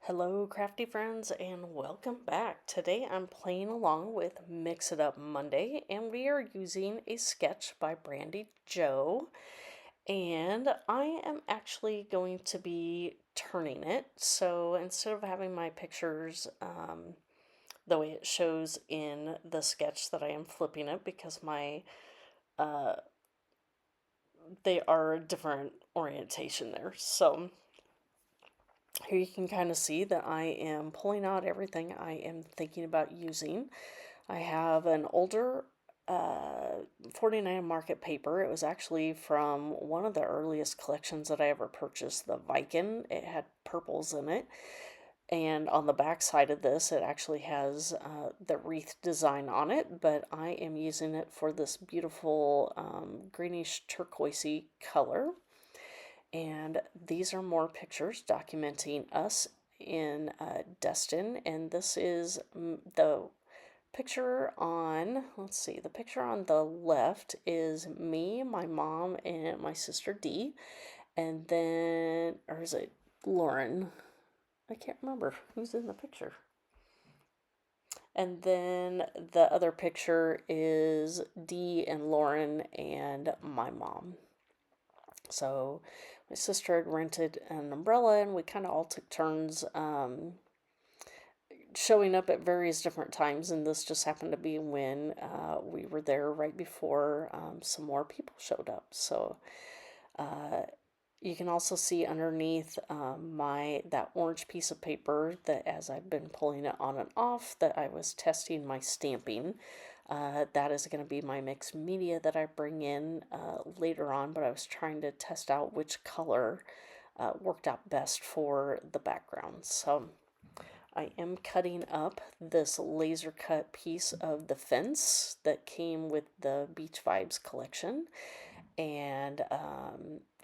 Hello, crafty friends, and welcome back. Today I'm playing along with Mix It Up Monday, and we are using a sketch by Brandy Joe. And I am actually going to be turning it. So instead of having my pictures the way it shows in the sketch, that I am flipping it because my they are a different orientation there. So here you can kind of see that I am pulling out everything I am thinking about using. I have an older 49 market paper. It was actually from one of the earliest collections that I ever purchased, the Viking. It had purples in it. And on the back side of this, it actually has the wreath design on it, but I am using it for this beautiful greenish turquoisey color. And these are more pictures documenting us in Destin. And this is the picture on, let's see, the picture on the left is me, my mom, and my sister Dee. And then, or is it Lauren? I can't remember who's in the picture. And then the other picture is Dee and Lauren and my mom. So my sister had rented an umbrella, and we kind of all took turns showing up at various different times. And this just happened to be when we were there right before some more people showed up. So you can also see underneath that orange piece of paper that, as I've been pulling it on and off, that I was testing my stamping. That is going to be my mixed media that I bring in later on, but I was trying to test out which color worked out best for the background. So I am cutting up this laser cut piece of the fence that came with the Beach Vibes collection, and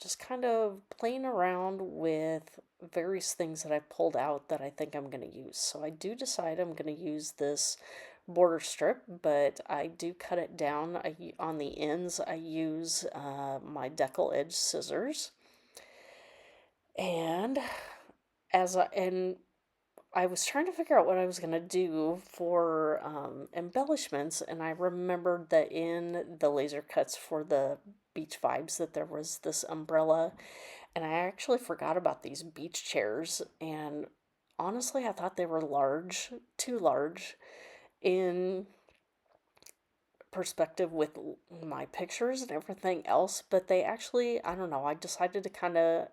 just kind of playing around with various things that I pulled out that I think I'm going to use. So I do decide I'm going to use this border strip, but I do cut it down. On the ends, I use my decal edge scissors. And I was trying to figure out what I was going to do for embellishments, and I remembered that in the laser cuts for the beach vibes that there was this umbrella, and I actually forgot about these beach chairs, and honestly I thought they were large, too large in perspective with my pictures and everything else, but they actually, I don't know, I decided to kind of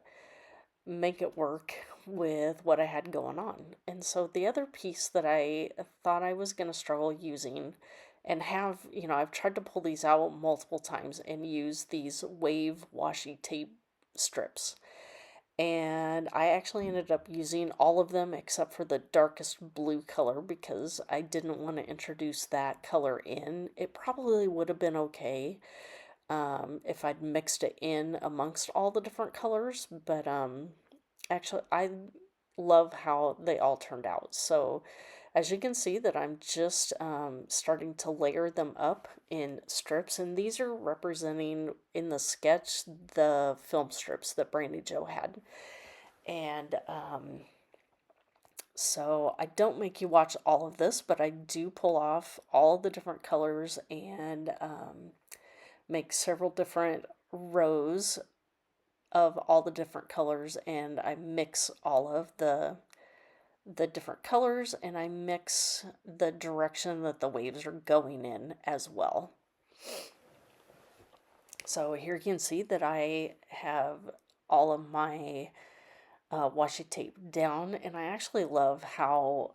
make it work with what I had going on. And so the other piece that I thought I was going to struggle using and have, I've tried to pull these out multiple times and use these wave washi tape strips. And I actually ended up using all of them except for the darkest blue color because I didn't want to introduce that color in. It probably would have been okay if I'd mixed it in amongst all the different colors, but actually I love how they all turned out. So as you can see that I'm just starting to layer them up in strips, and these are representing in the sketch the film strips that Brandy Joe had. And so I don't make you watch all of this, but I do pull off all the different colors and make several different rows of all the different colors, and I mix all of the different colors, and I mix the direction that the waves are going in as well. So here you can see that I have all of my washi tape down, and I actually love how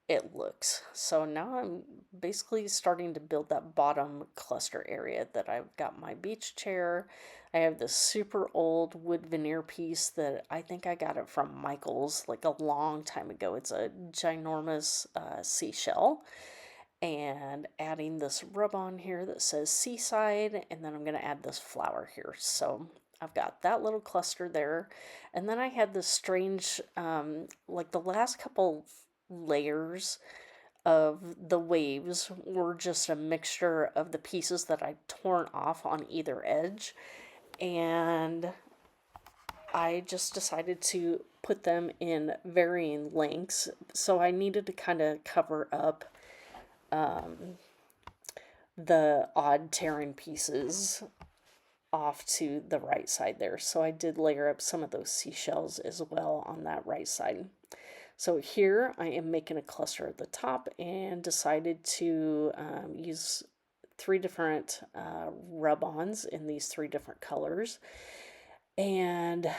it looks. So now I'm basically starting to build that bottom cluster area that I've got my beach chair. I have this super old wood veneer piece that I think I got it from Michael's like a long time ago. It's a ginormous seashell. And adding this rub on here that says seaside, and then I'm going to add this flower here. So I've got that little cluster there. And then I had this strange, like the last couple layers of the waves were just a mixture of the pieces that I'd torn off on either edge. And I just decided to put them in varying lengths. So I needed to kind of cover up the odd tearing pieces off to the right side there. So I did layer up some of those seashells as well on that right side. So here I am making a cluster at the top and decided to use three different rub-ons in these three different colors. And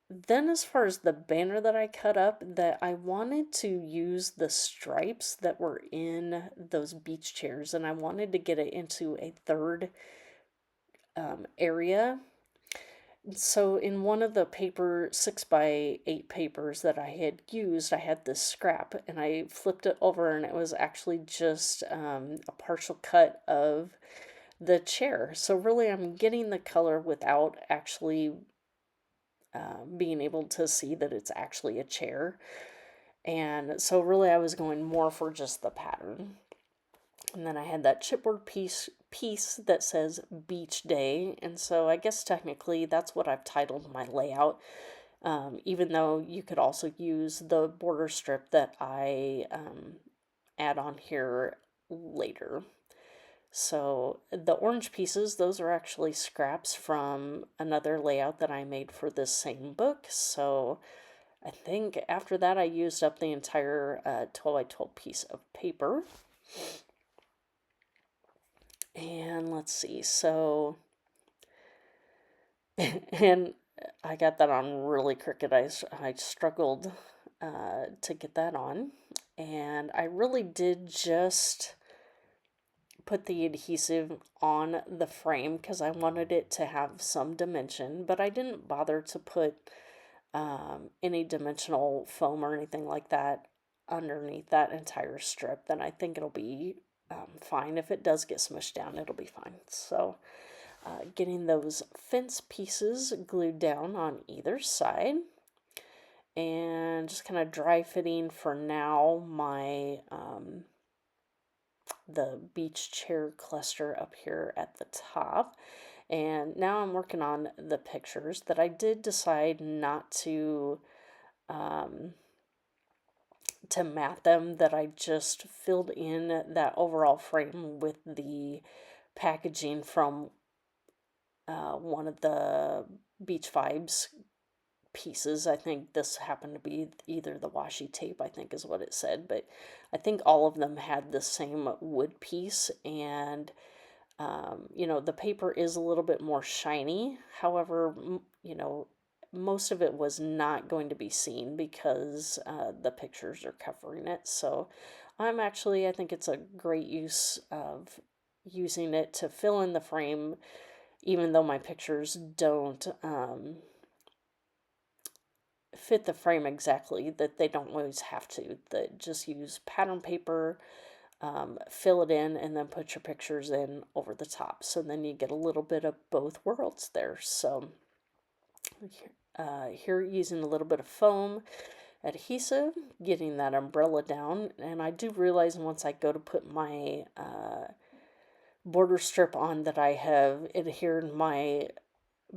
then as far as the banner that I cut up, that I wanted to use the stripes that were in those beach chairs, and I wanted to get it into a third area. So in one of the paper 6x8 papers that I had used, I had this scrap, and I flipped it over, and it was actually just a partial cut of the chair. So really, I'm getting the color without actually being able to see that it's actually a chair. And so really, I was going more for just the pattern. And then I had that chipboard piece that says Beach Day, and so I guess technically that's what I've titled my layout. Even though you could also use the border strip that I add on here later. So the orange pieces, those are actually scraps from another layout that I made for this same book. So I think after that I used up the entire 12x12 piece of paper. And let's see, so, and I got that on really crooked. I struggled to get that on. And I really did just put the adhesive on the frame because I wanted it to have some dimension, but I didn't bother to put any dimensional foam or anything like that underneath that entire strip. Then I think it'll be fine. If it does get smushed down, it'll be fine. So getting those fence pieces glued down on either side, and just kind of dry fitting for now my the beach chair cluster up here at the top. And now I'm working on the pictures that I did decide not to mat them, that I just filled in that overall frame with the packaging from one of the Beach Vibes pieces. I think this happened to be either the washi tape, I think is what it said, but I think all of them had the same wood piece. And you know, the paper is a little bit more shiny. However, you know, most of it was not going to be seen because the pictures are covering it. So I think it's a great use of using it to fill in the frame, even though my pictures don't fit the frame exactly, that they don't always have to. That just use pattern paper, fill it in, and then put your pictures in over the top. So then you get a little bit of both worlds there. So here using a little bit of foam adhesive, getting that umbrella down. And I do realize once I go to put my border strip on that I have adhered my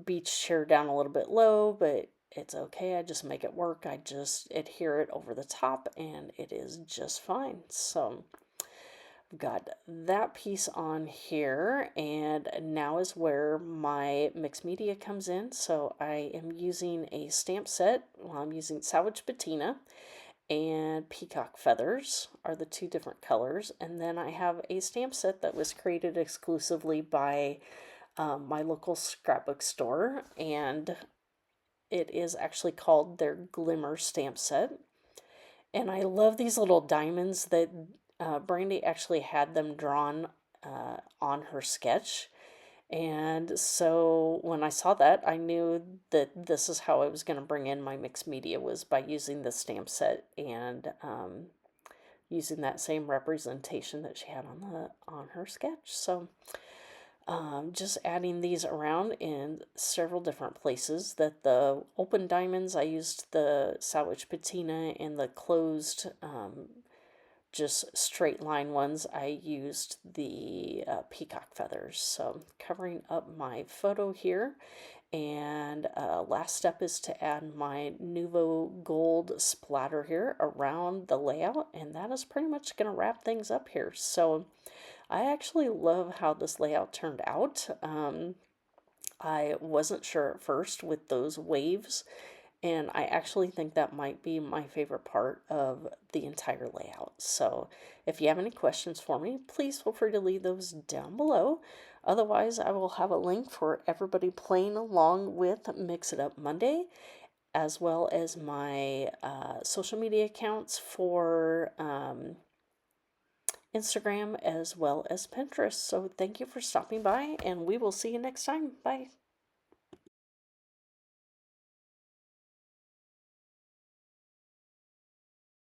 beach chair down a little bit low, but it's okay. I just make it work. I just adhere it over the top and it is just fine. So I've got that piece on here, and now is where my mixed media comes in. So I am using a stamp set. Well, I'm using salvage patina and peacock feathers are the two different colors. And then I have a stamp set that was created exclusively by my local scrapbook store, and it is actually called their Glimmer stamp set. And I love these little diamonds that Brandy actually had them drawn on her sketch. And so when I saw that, I knew that this is how I was going to bring in my mixed media, was by using the stamp set and using that same representation that she had on her sketch. So just adding these around in several different places. That the open diamonds, I used the salvage patina, and the closed just straight line ones, I used the peacock feathers. So covering up my photo here, And last step is to add my Nuvo Gold splatter here around the layout, and that is pretty much going to wrap things up here. So I actually love how this layout turned out. I wasn't sure at first with those waves, and I actually think that might be my favorite part of the entire layout. So if you have any questions for me, please feel free to leave those down below. Otherwise, I will have a link for everybody playing along with Mix It Up Monday, as well as my social media accounts for Instagram as well as Pinterest. So thank you for stopping by, and we will see you next time. Bye.